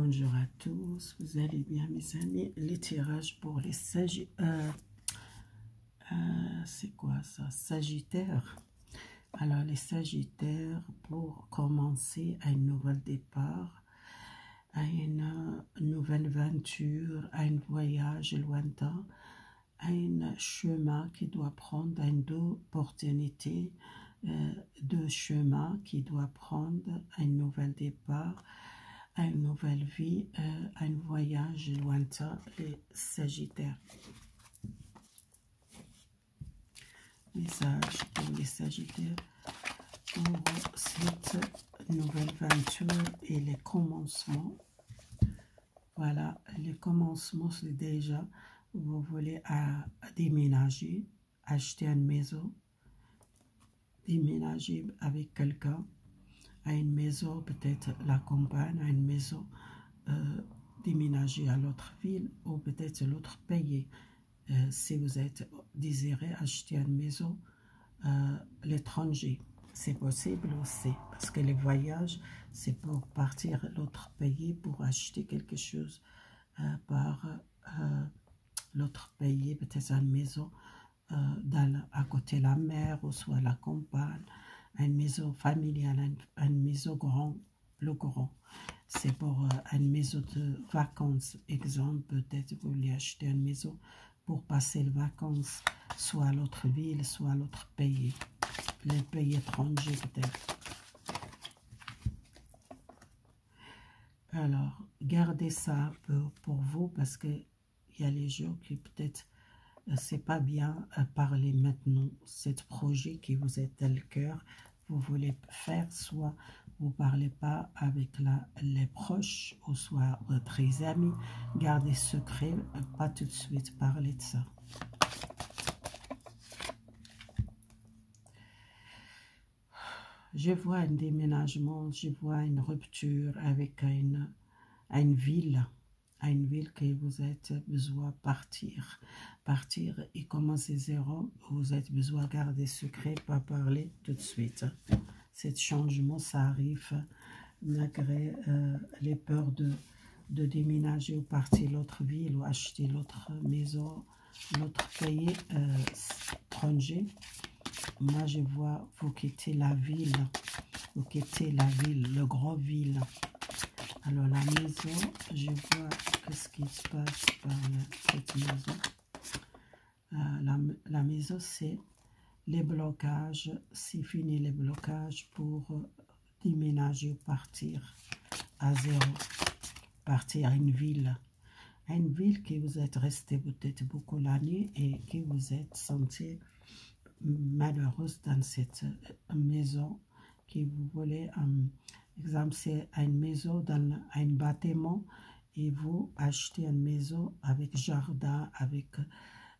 Bonjour à tous, vous allez bien mes amis? Les tirages pour les Sagittaires. C'est quoi ça? Sagittaires. Alors les Sagittaires, pour commencer à un nouvel départ, à une nouvelle aventure, à un voyage lointain, à un chemin qui doit prendre, à une opportunité de chemin qui doit prendre un nouvel départ, à une nouvelle vie, à un voyage lointain, les Sagittaires. Message pour les Sagittaires pour cette nouvelle aventure et les commencements. Voilà, les commencements, c'est déjà, vous voulez déménager, acheter une maison, déménager avec quelqu'un, à une maison, peut-être la campagne, à une maison, déménager à l'autre ville ou peut-être l'autre pays. Si vous êtes désiré acheter une maison à l'étranger, c'est possible aussi, parce que les voyages, c'est pour partir à l'autre pays pour acheter quelque chose par l'autre pays, peut-être une maison à côté de la mer ou soit la campagne, une maison familiale, une maison plus grand. C'est pour une maison de vacances. Exemple, peut-être vous voulez acheter une maison pour passer les vacances, soit à l'autre ville, soit à l'autre pays. Les pays étrangers peut-être. Alors, gardez ça pour vous parce qu'il y a les jours qui peut-être c'est pas bien à parler maintenant. C'est projet qui vous est dans le cœur, vous voulez faire, soit vous parlez pas avec les proches, ou soit votre amis, gardez secret, pas tout de suite parler de ça. Je vois un déménagement, je vois une rupture avec une ville. À une ville que vous êtes besoin partir et commencer zéro, vous êtes besoin de garder secret, pas parler tout de suite. Ce changement, ça arrive malgré les peurs de déménager ou partir l'autre ville ou acheter l'autre maison, l'autre pays étranger. Moi, je vois, vous quittez la ville, le grand ville. Alors la maison, je vois qu'est-ce qui se passe par cette maison. La maison, c'est les blocages, c'est fini les blocages pour déménager ou partir à zéro, partir à une ville qui vous êtes resté peut-être beaucoup l'année et qui vous êtes senti malheureuse dans cette maison qui vous voulez. Exemple, c'est une maison dans un bâtiment et vous achetez une maison avec jardin, avec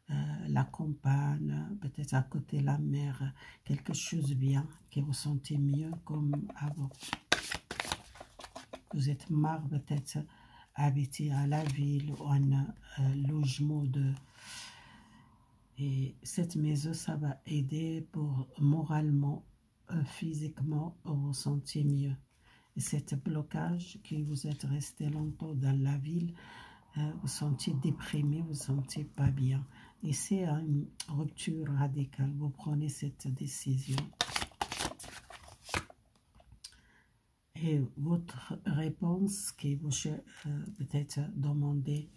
la campagne, peut-être à côté de la mer, quelque chose bien, que vous sentez mieux comme avant. Vous êtes marre peut-être habiter à la ville ou un logement de... Et cette maison, ça va aider pour moralement, physiquement, vous sentir mieux. Et cet blocage qui vous êtes resté longtemps dans la ville, vous sentez déprimé, vous sentez pas bien. Et c'est une rupture radicale. Vous prenez cette décision. Et votre réponse qui vous peut-être demander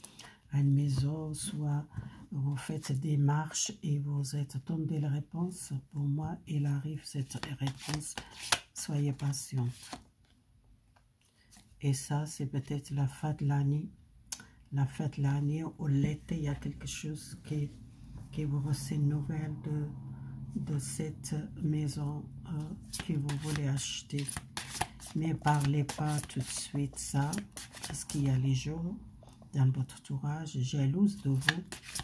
à une maison, soit vous faites des marches et vous êtes tombé la réponse. Pour moi, il arrive cette réponse. Soyez patient. Et ça, c'est peut-être la fin de l'année. La fin de l'année ou l'été, il y a quelque chose qui vous reçoit une nouvelle de cette maison que vous voulez acheter. Mais parlez pas tout de suite ça, parce qu'il y a les gens dans votre entourage jaloux de vous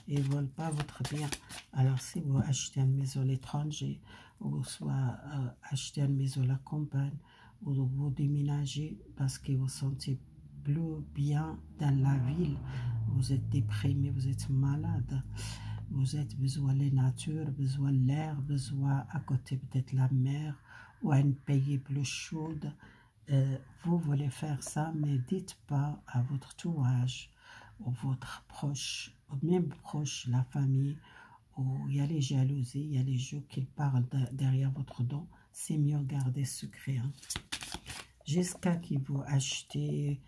et ne veulent pas votre bien. Alors si vous achetez une maison à l'étranger, ou soit acheter une maison à la campagne, ou vous déménagez parce que vous sentez plus bien dans la ville, vous êtes déprimé, vous êtes malade, vous êtes besoin de la nature, besoin de l'air, besoin à côté peut-être la mer, ou à un pays plus chaud. vous voulez faire ça, mais dites pas à votre entourage, ou votre proche, ou même proche, la famille, où il y a les jalousies, il y a les jeux qui parlent derrière votre dos. C'est mieux garder secret. Hein. Jusqu'à ce que vous achetez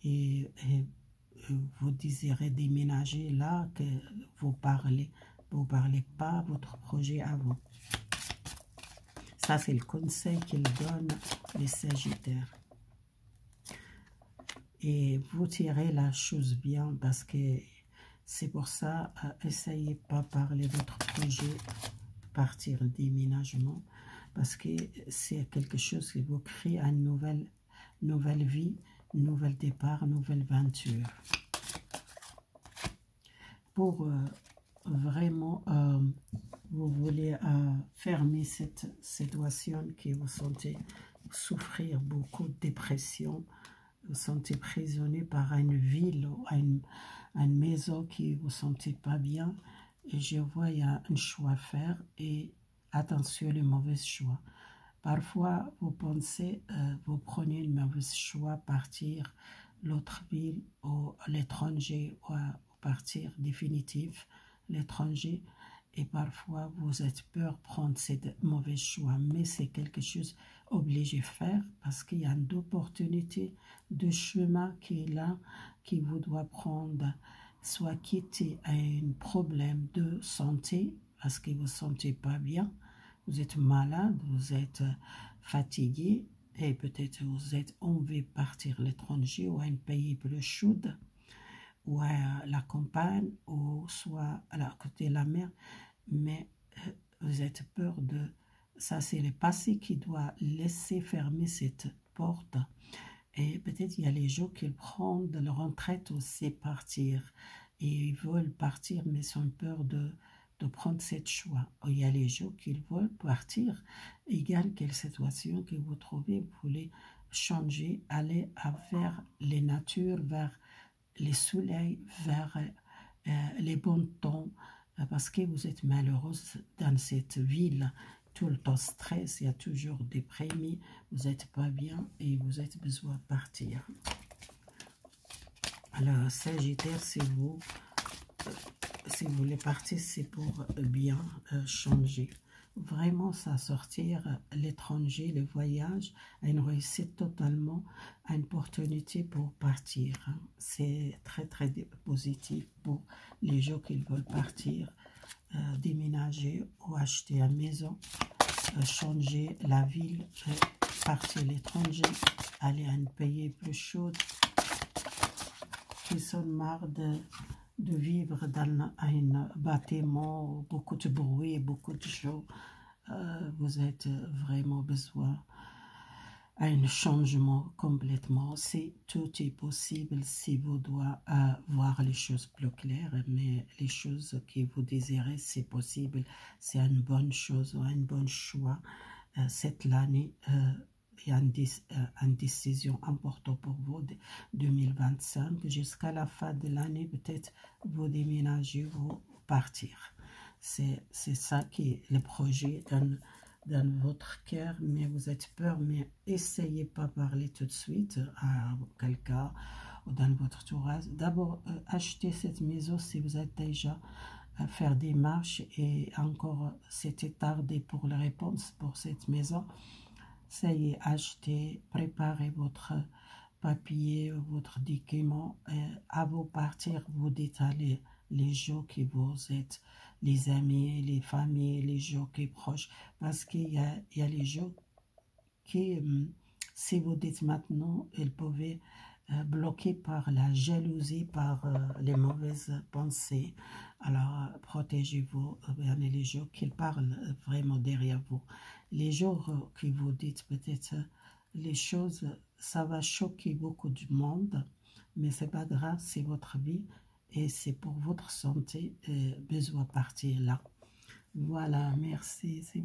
et vous désirez déménager là, que vous parlez pas votre projet à vous. Ça, c'est le conseil qu'il donne les Sagittaires. Et vous tirez la chose bien parce que c'est pour ça, essayez pas parler de votre projet, partir le déménagement, parce que c'est quelque chose qui vous crée une nouvelle vie, un nouvel départ, une nouvelle aventure. Pour vraiment, vous voulez fermer cette situation que vous sentez souffrir beaucoup de dépression, vous sentez prisonnier par une ville ou une maison qui vous sentez pas bien. Et je vois il y a un choix à faire et attention les mauvais choix. Parfois vous pensez, vous prenez le mauvais choix, partir l'autre ville ou l'étranger ou partir définitif l'étranger. Et parfois, vous êtes peur de prendre ces mauvais choix, mais c'est quelque chose obligé de faire parce qu'il y a une opportunité de chemin qui est là, qui vous doit prendre, soit quitter un problème de santé parce que vous ne vous sentez pas bien, vous êtes malade, vous êtes fatigué et peut-être vous êtes envie de partir à l'étranger ou à un pays plus chaud, ou à la campagne, ou soit à côté de la mer, mais vous êtes peur de... Ça, c'est le passé qui doit laisser fermer cette porte. Et peut-être il y a les gens qui prennent de leur retraite aussi partir. Et ils veulent partir, mais ils ont peur de prendre cette choix. Il y a les gens qui veulent partir. Égal quelle situation que vous trouvez, vous voulez changer, aller vers les natures, vers les soleils, vers les bons temps, parce que vous êtes malheureuse dans cette ville, tout le temps stress, il y a toujours déprimé, vous n'êtes pas bien et vous avez besoin de partir. Alors, Sagittaire, c'est vous, si vous voulez partir, c'est pour bien changer. Vraiment, ça sortir l'étranger, le voyage, à une réussite totalement, à une opportunité pour partir. Hein. C'est très, très positif pour les gens qui veulent partir, déménager ou acheter une maison, changer la ville, partir à l'étranger, aller à un pays plus chaud, qui sont marre de vivre dans un bâtiment, beaucoup de bruit, beaucoup de choses. Vous êtes vraiment besoin d'un changement complètement. Tout est possible si vous doit voir les choses plus claires, mais les choses que vous désirez, c'est possible. C'est une bonne chose, un bon choix. Cette année, il y a une décision importante pour vous, 2025. Jusqu'à la fin de l'année, peut-être vous déménagez, vous partir. C'est ça qui est le projet dans votre cœur, mais vous êtes peur, mais essayez pas de parler tout de suite à quelqu'un ou dans votre entourage. D'abord, achetez cette maison si vous êtes déjà à faire des marches et encore c'était tardé pour la réponse pour cette maison. Ça y est, achetez, préparez votre papier, votre document. À vous partir, vous détalez les gens qui vous êtes, les amis, les familles, les gens qui sont proches. Parce qu'il y a les gens qui, si vous dites maintenant, ils pouvaient bloquer par la jalousie, par les mauvaises pensées. Alors, protégez-vous, les gens qui parlent vraiment derrière vous. Les jours que vous dites peut-être les choses, ça va choquer beaucoup de monde, mais c'est pas grave, c'est votre vie et c'est pour votre santé, besoin de partir là. Voilà, merci, c'est